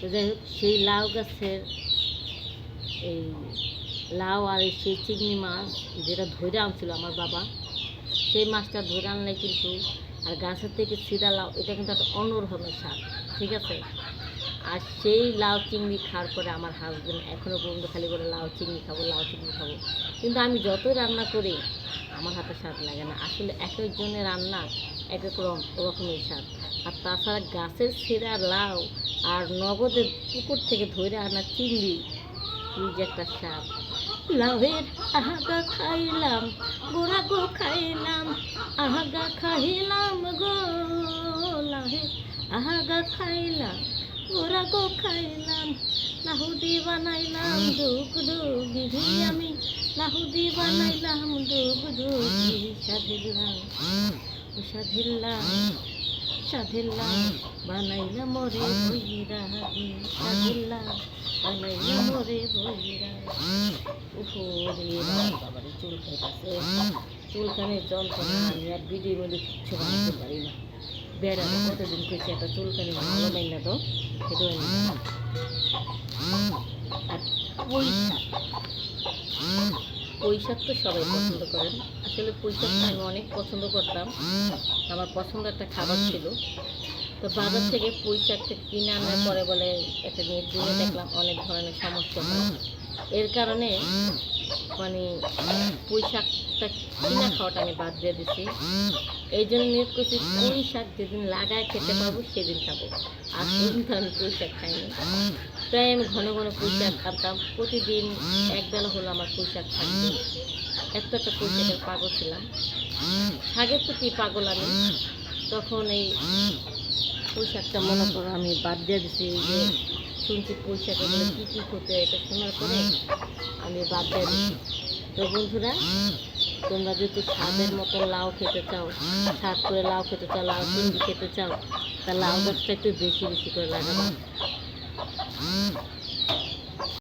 তো যাই হোক, সেই লাউ গাছের এই লাউ আর এই সেই চিংড়ি মাছ যেটা ধরে আনছিল আমার বাবা, সেই মাছটা ধরে আনলে কিন্তু আর গাছের থেকে ছিঁড়া লাউ, এটা কিন্তু একটা অন্যরকমের স্বাদ, ঠিক আছে। আর সেই লাউ চিংড়ি খাওয়ার পরে আমার হাজব্যান্ড এখনও পর্যন্ত খালি করে লাউ চিংড়ি খাবো, লাউ চিংড়ি খাবো। কিন্তু আমি যতই রান্না করি আমার হাতে স্বাদ লাগে না। আসলে এক একজনের রান্না এক এক রকমের স্বাদ। আর তাছাড়া গাছের ছিঁড়া লাউ আর নগদে পুকুর থেকে ধরে আনা চিংড়ি, কি যে একটা স্বাদ। লাউয়ের আহাগা খাইলাম, গোড়া গো খাইলাম, আহাগা খাইলাম গো, লাউয়ের আহাগা খাইলাম, গোড়া গো খাইলাম, লাহুদি বানাইলাম ডুগ ডুগি, আমি লাহুদি বানাইলাম ডুগ ডুগি, সাধিল্লাম ও সাধিল্লাম, সাধিল্লাম বানাইলাম মোরে বৈরাগী, সাধিল্লাম বানাইলাম মোরে বৈরাগী। উপরে বাবারে চুল খাইতেছে, চুলকানির যন্ত্রণা, আমি আর ভিডিওর মধ্যে কিচ্ছু বানাতে পারি না। বেড়াতে কতদিন পেয়েছি একটা চুলকানি ভালো নাই না, তো সেটাও আর পুঁই শাক, পুঁই শাক তো সবাই পছন্দ করেন। আসলে পুঁই শাকটা আমি অনেক পছন্দ করতাম, আমার পছন্দ একটা খাবার ছিল। তো বাজার থেকে পুঁই শাক থেকে কিনে আনার পরে বলে একটা নিয়ে দিনে দেখলাম অনেক ধরনের সমস্যা হয়। এর কারণে মানে পুঁই শাকটা কিনা খাওয়াটা আমি বাদ দিয়ে দিচ্ছি। এই জন্য নিয়োগ করছি পুঁই শাক যেদিন লাগায় খেতে পারবো সেদিন খাবো, আর সেদিন তো আমি পুঁই শাক খাইনি। প্রায় আমি ঘন ঘন পুঁই শাক খাতাম, প্রতিদিন একবেলা হলো আমার পুঁই শাক থাকতো। এত একটা পুঁই শাকের পাগল ছিলাম, শাকের প্রতি পাগল আমি। তখন এই পুঁই শাকটা মনে করো আমি বাদ দিয়ে দিচ্ছি। যে শুনছি পুঁই শাকে বলে কী কী ক্ষতি হয়, এটা শোনার পরে আমি বাদ দিয়ে দিচ্ছি। তো বন্ধুরা, তোমরা যদি স্বাদের মতো লাউ খেতে চাও, স্বাদ করে লাউ খেতে চাও, লাউ চিংড়ি খেতে চাও, তা লাউ গাছটা একটু বেশি বেশি করে লাগাবা।